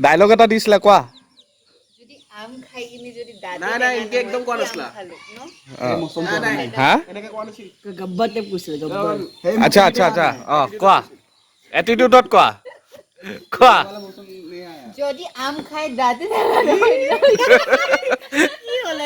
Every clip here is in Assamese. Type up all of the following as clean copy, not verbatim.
ডায়লগ এটা দিছিলা কোৱা যদি আম খাই কিনি যদি দাঁত নাই ইনকে একদম কোৱা নাছিলা হা এনেকে কোৱা নাছিল গব্বৰ টেপ কৈছিল গব্বৰ আচ্ছা কোৱা এটিটিউডত কোৱা যদি আম খাই দাঁত কি হল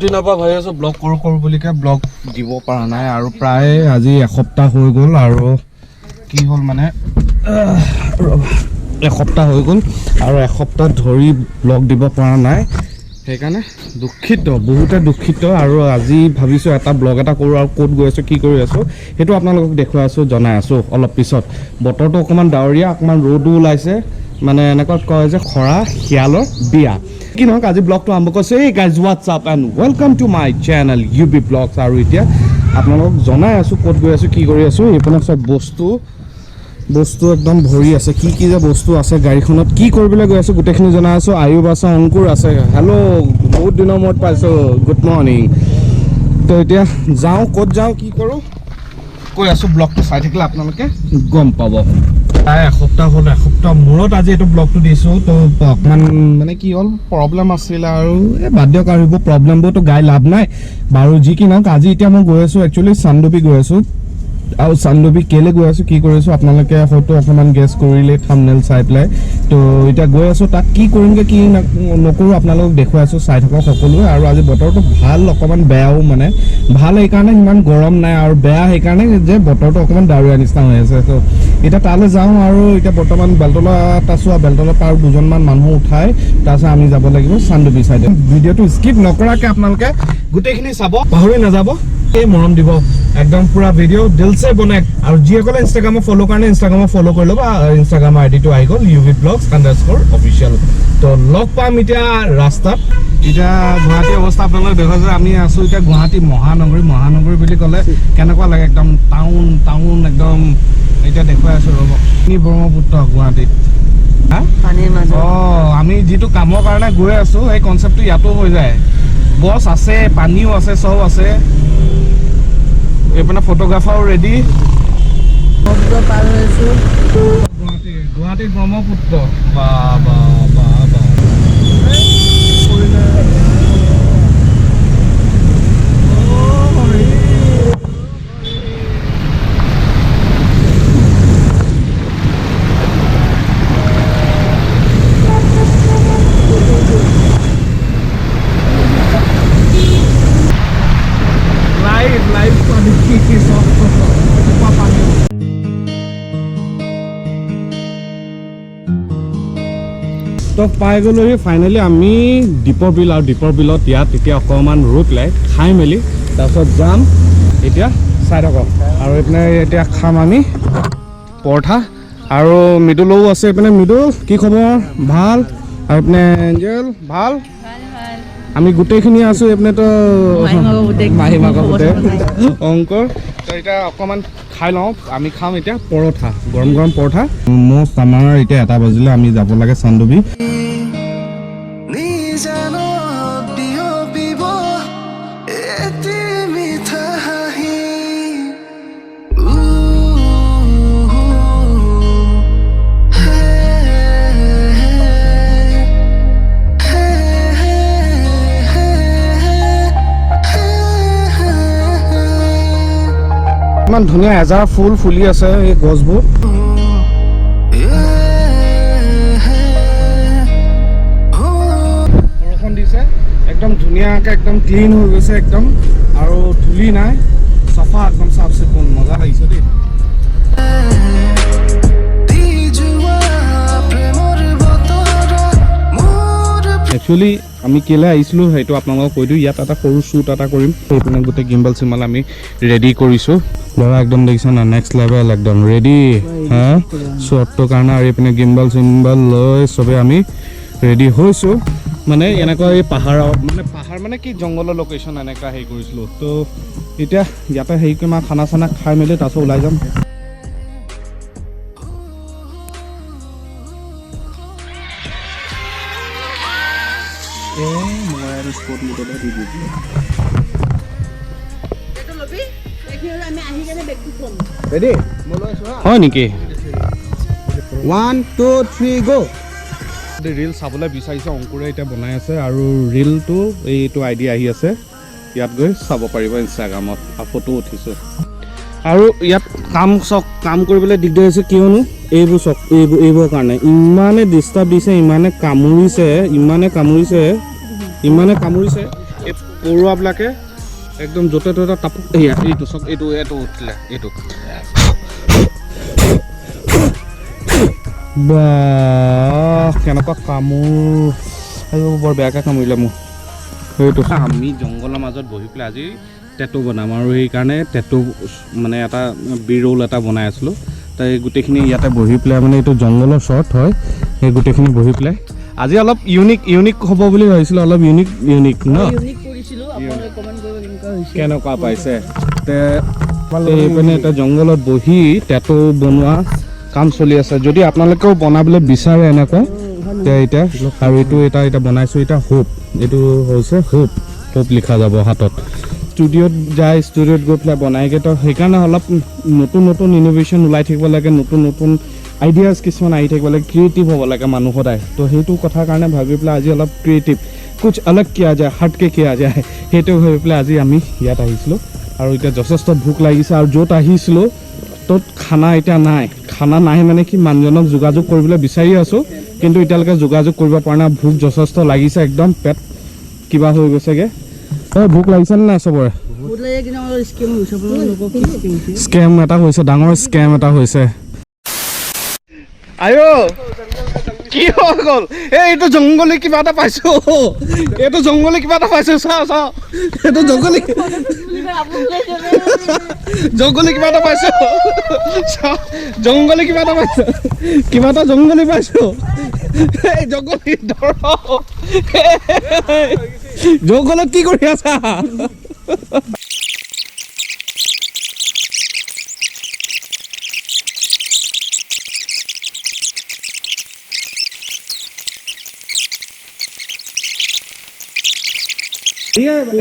দিনৰ পৰা ভাবি আছো ব্লগ কৰো বুলিকে ব্লগ দিব পৰা নাই আৰু প্ৰায় আজি এসপ্তাহ হৈ গ'ল আৰু কি হ'ল মানে এসপ্তাহ হৈ গ'ল আৰু এসপ্তাহ ধৰি ব্লগ দিব পৰা নাই সেইকাৰণে দুখিত বহুতে দুখিত আৰু আজি ভাবিছোঁ এটা ব্লগ এটা কৰোঁ আৰু ক'ত গৈ আছোঁ কি কৰি আছোঁ সেইটো আপোনালোকক দেখুৱাই আছোঁ জনাই আছোঁ অলপ পিছত বতৰটো অকণমান ডাৱৰীয়া অকণমান ৰ'দো ওলাইছে মানে এনেকুৱা কয় যে খৰা শিয়ালৰ বিয়া কি নহওক আজি ব্লগটো আৰম্ভ কৰিছোঁ এই guys WhatsApp and welcome to my channel UBVlogs আৰু এতিয়া আপোনালোকক জনাই আছোঁ ক'ত গৈ আছোঁ কি কৰি আছোঁ এইপিনে চব বস্তু একদম ভৰি আছে কি যে বস্তু আছে গাড়ীখনত কি কৰিবলৈ গৈ আছোঁ গোটেইখিনি জনাই আছোঁ আয়ুব আছে অংকুৰ আছে হেল্ল' বহুত দিনৰ মূৰত পাইছোঁ গুড মৰ্ণিং তো এতিয়া যাওঁ ক'ত যাওঁ কি কৰোঁ কৈ আছোঁ ব্লগটো চাই থাকিলে আপোনালোকে গম পাব প্ৰায় এসপ্তাহ হ'ল এসপ্তাহ মূৰত আজি এইটো ব্লগটো দিছোঁ তো অকণমান মানে কি হ'ল প্ৰব্লেম আছিলে আৰু এই বাদ দিয়ক আৰু এইবোৰ প্ৰব্লেমবোৰতো গাই লাভ নাই বাৰু যি কি নহওক আজি এতিয়া মই গৈ আছোঁ একচুৱেলি চান্দুবি গৈ আছোঁ আৰু চান্দুবি কেলৈ গৈ আছোঁ কি কৰিছোঁ আপোনালোকে হয়তো অকণমান গেছ কৰিলে থাম্বনেইল চাই পেলাই তো এতিয়া গৈ আছোঁ তাত কি কৰিমগৈ কি নকৰোঁ আপোনালোকক দেখুৱাই আছোঁ চাই থাকক সকলোৱে আৰু আজি বতৰটো ভাল অকণমান বেয়াও মানে ভাল সেইকাৰণে ইমান গৰম নাই আৰু বেয়া সেইকাৰণে যে বতৰটো অকণমান ডাৱৰীয়া নিচিনা হৈ আছে তো এতিয়া তালৈ যাওঁ আৰু এতিয়া বৰ্তমান বেলতলাত আছোঁ আৰু বেলতলাৰ পৰা আৰু দুজনমান মানুহ উঠাই তাৰপিছত আমি যাব লাগিব চান্দুবি চাইডে ভিডিঅ'টো স্কিপ নকৰাকৈ আপোনালোকে গোটেইখিনি চাব পাহৰি নাযাব এই মৰম দিব একদম পুৰা ভিডিঅ' দিলছে বনাই আৰু যিসকলে ইনষ্টাগ্ৰামত ফ'ল' কাৰণে ইনষ্টাগ্ৰামত ফ'ল' কৰি ল'ব ইনষ্টাগ্ৰামৰ আইডিটো আহি গ'ল UBVlogs_official তো লগ পাম এতিয়া ৰাস্তাত এতিয়া গুৱাহাটী অৱস্থা আপোনালোকে দেখুৱাইছে আমি আছোঁ এতিয়া গুৱাহাটী মহানগৰী বুলি ক'লে কেনেকুৱা লাগে একদম টাউন একদম এতিয়া দেখুৱাই আছোঁ ৰ'ব ব্ৰহ্মপুত্ৰ গুৱাহাটীত আমি যিটো কামৰ কাৰণে গৈ আছোঁ সেই কনচেপ্টটো ইয়াতো হৈ যায় বছ আছে পানীও আছে চব আছে এইপিনে ফটোগ্ৰাফাৰো ৰেডি গুৱাহাটী ব্ৰহ্মপুত্ৰ বা তো পাই গ'লোহি ফাইনেলি আমি দীপৰ বিল আৰু দীপৰ বিলত ইয়াত এতিয়া অকণমান ৰ'দ লাইট খাই মেলি তাৰপিছত যাম এতিয়া চাই থাকক আৰু এইপিনে এতিয়া খাম আমি পৰঠা আৰু মৃদুলও আছে এইপিনে মৃদুল কি খবৰ ভাল আৰু এইপিনে এঞ্জেল ভাল আমি গোটেইখিনি আছোঁ এইপিনেতো মাহীমাকৰ গোটেই অংকৰ তো এতিয়া অকণমান খাই লওঁ আমি খাম এতিয়া পৰঠা গৰম পৰঠা মষ্ট আমাৰ এতিয়া 1 বাজিলে আমি যাব লাগে চান্দুবি ইমান ধুনীয়া এজাৰ ফুল ফুলি আছে এই গছবোৰ বৰষুণ দিছে একদম ধুনীয়াকৈ একদম ক্লিন হৈ গৈছে একদম আৰু ধূলি নাই চাফা একদম চাফ চিকুণ মজা লাগিছে দেই একচুৱেলি আমি কেলৈ আহিছিলোঁ সেইটো আপোনালোকক কৈ দিওঁ। ইয়াত এটা সৰু শ্বুট এটা কৰিম, সেইপিনে গোটেই গিম্বল চিম্বল আমি ৰেডি কৰিছোঁ। ল'ৰা একদম দেখিছে না, নেক্সট লেভেল একদম ৰেডি হা শ্বটটোৰ কাৰণে। আৰু এইপিনে গিম্বল চিম্বল লৈ চবেই আমি ৰেডি হৈছোঁ। মানে এনেকুৱা এই পাহাৰৰ মানে কি জংঘলৰ লোকেশ্যন এনেকুৱা হেৰি কৰিছিলোঁ। তো এতিয়া ইয়াতে হেৰি কৰিম আৰু খানা চানা খাই মেলি তাৰপিছত ওলাই যাম। হয় নেকি? 1 2 3 go ৰিল চাবলৈ বিচাৰিছে অংকুৰে এতিয়া বনাই আছে। আৰু ৰিলটো এইটো আইডি আহি আছে, ইয়াত গৈ চাব পাৰিব ইনষ্টাগ্ৰামত। ফটো উঠিছোঁ। আৰু ইয়াত কাম কৰিবলৈ দিগদাৰ হৈছে কিয়নো এইবোৰ চক এইবোৰৰ কাৰণে ইমানে ডিষ্টাৰ্ব দিছে, ইমানে কামুৰিছে এই পৰুৱাবিলাকে একদম য'তে ত'তে টাপক। এইটো চক এইটো উঠিলে এইটো বা কেনেকুৱা কামোৰ, বৰ বেয়াকৈ কামুৰিলে মোক সেইটো। আমি জংঘলৰ মাজত বহি পেলাই আজি টেটু বনাম আৰু সেইকাৰণে টেটু মানে এটা বি-ৰোল এটা বনাই আছিলোঁ। তাই গোটেইখিনি ইয়াতে বহি পেলাই মানে এইটো জংঘলৰ শ্বট হয়, সেই গোটেইখিনি বহি পেলাই আজি অলপ ইউনিক হ'ব বুলি ভাবিছিলোঁ। অলপ ইউনিক ন কেনেকুৱা পাইছে এইপিনে এতিয়া জংঘলত বহি টেটু বনোৱা কাম চলি আছে। যদি আপোনালোকেও বনাবলৈ বিচাৰে এনেকুৱা এতিয়া আৰু এইটো এতিয়া বনাইছোঁ এতিয়া হোপ, এইটো হৈছে হোপ লিখা যাব হাতত। ষ্টুডিঅ'ত গৈ পেলাই বনাইগৈ। তো সেইকাৰণে অলপ নতুন ইনোভেশ্যন ওলাই থাকিব লাগে, নতুন আইডিয়াছ কিছুমান আহি থাকিব লাগে, ক্ৰিয়েটিভ হ'ব লাগে মানুহ সদায়। তো সেইটো কথাৰ কাৰণে ভাবি পেলাই আজি অলপ ক্ৰিয়েটিভ কুছ অলগ কিয়া যায়, হাটকে কিয়া যায়, সেইটো ভাবি পেলাই আজি আমি ইয়াত আহিছিলোঁ। আৰু এতিয়া যথেষ্ট ভোক লাগিছে। আৰু য'ত আহিছিলোঁ ত'ত খানা এতিয়া নাই। খানা নাই মানে কি, মানুহজনক যোগাযোগ কৰিবলৈ বিচাৰি আছোঁ, কিন্তু এতিয়ালৈকে যোগাযোগ কৰিব পৰা নাই। ভোক যথেষ্ট লাগিছে, একদম পেট কিবা হৈ গৈছেগৈ। ভোক লাগিছে নে নাই চবৰে? স্কেম এটা হৈছে, ডাঙৰ স্কেম এটা হৈছে। আইঅ কি হৈ গ'ল? এইটো জংঘলী কিবা এটা পাইছোঁ, এইটো জংঘলী কিবা এটা পাইছোঁ। চাওঁ এইটো জংঘলী কিবা এটা পাইছোঁ। জংঘলী কিবা এটা পাইছোঁ, কিবা এটা জংঘলী পাইছোঁ। এই জংঘলী ধৰ, জংঘলত কি কৰি আছা?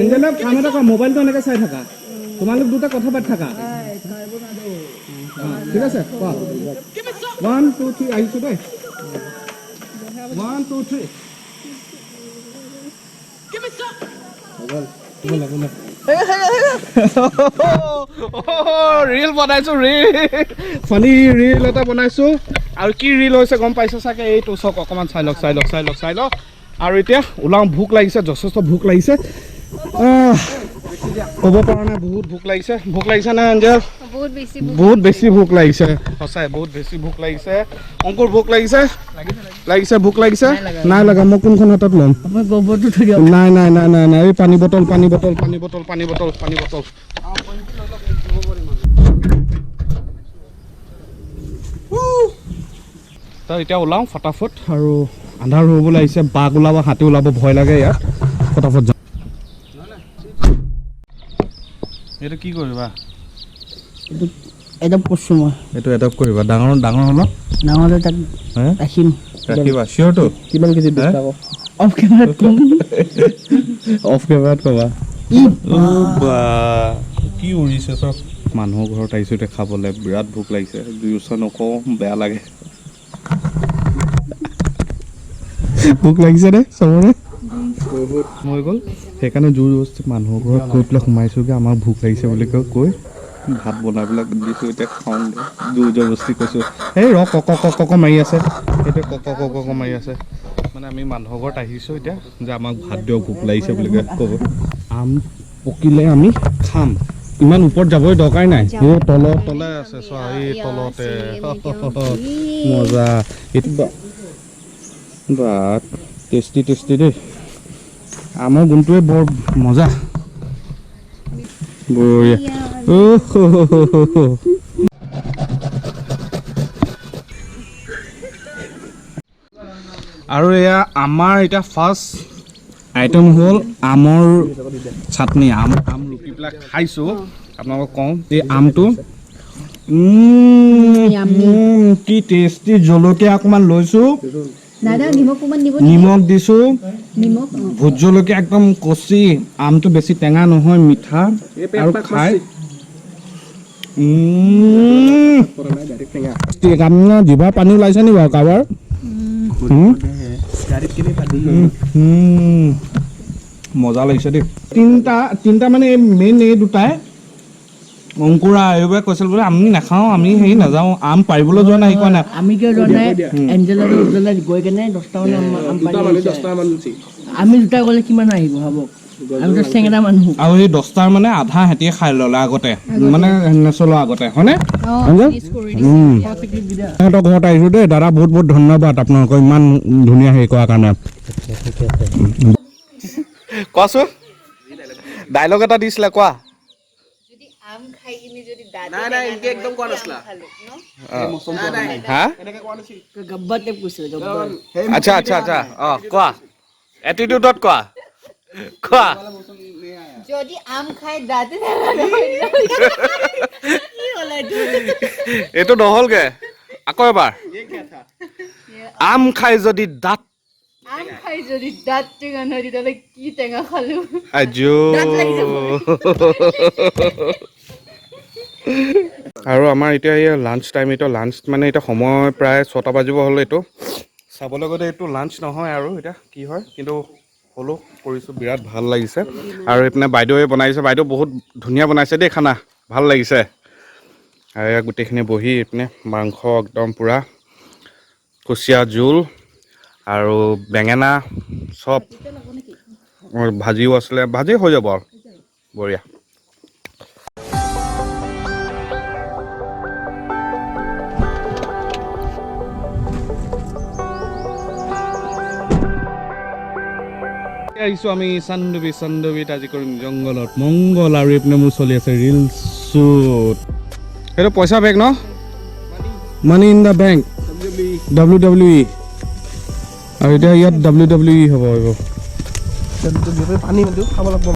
এঞ্জেলা কাম এটা কৰা, মোবাইলটো এনেকৈ চাই থাকা, তোমালোক দুটা কথা পাতি থাকা। ঠিক আছে কোৱা। 1 2 3 আহিছোঁ দেই। 1 2 3 ৰিল বনাইছোঁ, ফানি ৰিল এটা বনাইছোঁ। আৰু কি ৰিল হৈছে গম পাইছে চাগে, এইটো চক অকণমান চাই লওক। আৰু এতিয়া ওলাওঁ, ভোক লাগিছে, যথেষ্ট ভোক লাগিছে। ক'ব পৰা নাই, বহুত ভোক লাগিছে নে এঞ্জেল? বহুত বেছি ভোক লাগিছে, সঁচাই বহুত বেছি ভোক লাগিছে। অংকুৰ ভোক লাগিছে? ভোক লাগিছে? নাই লগা। মই কোনখন হাতত ল'ম? নাই এই পানী বটল। তই এতিয়া ওলাওঁ ফটাফট, আৰু আন্ধাৰ হ'বলৈ আহিছে। বাঘ ওলাব, হাতী ওলাব, ভয় লাগে ইয়াত। ফটাফট যাওঁ। এইটো কি কৰিবা? এডপ্ট কৰিছোঁ মই। এইটো এডপ্ট কৰিবা? ডাঙৰ হ'ল? ডাঙৰ তাক ৰাখিম। ৰাখিবা চিয়ৰটো? কিমান কেজি? 20 টকা। অফ কেমেৰাত ক'বা। কি উৰিছে চব। মানুহৰ ঘৰত আহিছোঁ এতিয়া খাবলৈ, বিৰাট ভোক লাগিছে। দুই ওচৰ নকওঁ, বেয়া লাগে। ভোক লাগিছে দে চবৰে হৈ গ'ল। সেইকাৰণে জোৰ জবস্তি মানুহৰ ঘৰত গৈ পেলাই সোমাইছোঁগৈ। আমাৰ ভোক লাগিছে বুলি কৈ ভাত বনাই পেলাই দিছোঁ। এতিয়া খাওঁ দে, জোৰ জবস্তি কৈছোঁ। এই কক মাৰি আছে, সেইটোৱে কক মাৰি আছে। মানে আমি মানুহৰ ঘৰত আহিছোঁ এতিয়া, যে আমাক ভাত দিয়ক, ভোক লাগিছে বুলি ক'ব। আম পকিলে আমি খাম, ইমান ওপৰত যাবই দৰকাৰ নাই। এই তলে আছে চোৱা, এই তলতে মজা। বা টেষ্টি দেই। আমৰ গুণটোৱে বৰ মজা বঢ়িয়া আৰু এয়া আমাৰ এতিয়া ফাৰ্ষ্ট আইটেম হ'ল আমৰ চাটনি আম ৰুকিবিলাক খাইছোঁ আপোনালোকক কওঁ এই আমটো কি টেষ্টি জলকীয়া অকণমান লৈছোঁ নিমখ দিছোঁ ভোট জলকীয়া একদম কচি আমটো বেছি টেঙা নহয় মিঠা আৰু খাই জিভাৰ পানী ওলাইছে নি বাৰু কাৰোবাৰ মজা লাগিছে দেই তিনিটা মানে মেইন এই দুটাই অংকুৰা এইবোৰে কৈছিল বোলে আমি নাখাওঁ আমি হেৰি নাযাওঁ আম পাৰিবলৈ যোৱা নাই কোৱা নাই আমি কিয় যোৱা নাই এঞ্জেলা গৈ কেনে 10টা মান আমি দুটা গ'লে কিমান আহিব ভাবক আমি তো চেঙেৰা মানুহ আৰু এই 10টাৰ মানে আধা হেঁতিয়ে খাই ল'লে আগতে মানে নচলোৱা আগতে হয়নে সিহঁতৰ ঘৰত আহিছোঁ দেই দাদা বহুত বহুত ধন্যবাদ আপোনালোকৰ ইমান ধুনীয়া হেৰি কৰাৰ কাৰণে কোৱাচোন ডাইলগ এটা দিছিলে কোৱা যদি আম খাই কিনে যদি দাঁত একদম কোৱা নাছিলা হা গব্বতে কৈছো আচ্ছা আচ্ছা আচ্ছা কোৱা এটিটিউডত কোৱা কোৱা যদি আম খাই দাঁত এইটো নহ'লগে আকৌ এবাৰ আম খাই যদি দাঁত আম খাই যদি দাঁত টেঙা নহয় তেতিয়াহ'লে কি টেঙা খালো আৰু আমাৰ এতিয়া এই লাঞ্চ টাইম এতিয়া লাঞ্চ মানে এতিয়া সময় প্ৰায় 6টা বাজিব হ'ল এইটো চাবলৈ গ'লে এইটো লাঞ্চ নহয় আৰু এতিয়া কি হয় কিন্তু হ'লেও কৰিছোঁ বিৰাট ভাল লাগিছে আৰু এইপিনে বাইদেৱে বনাইছে বাইদেউ বহুত ধুনীয়া বনাইছে দেই খানা ভাল লাগিছে আৰু এয়া গোটেইখিনি বহি এইপিনে মাংস একদম পূৰা কুচিয়া জোল আৰু বেঙেনা চব ভাজিও আছিলে ভাজি হৈ যাব আৰু বঢ়িয়া আহিছোঁ আমি চান্দুবিত আজি কৰিম জংঘলত মংগল আৰু এইপিনে মোৰ চলি আছে ৰিলছ শ্বুট সেইটো পইচা বেগ ন মানি ইন দ্য বেংক WWE আৰু এতিয়া ইয়াত WWE হ'ব পানী খাব লাগিব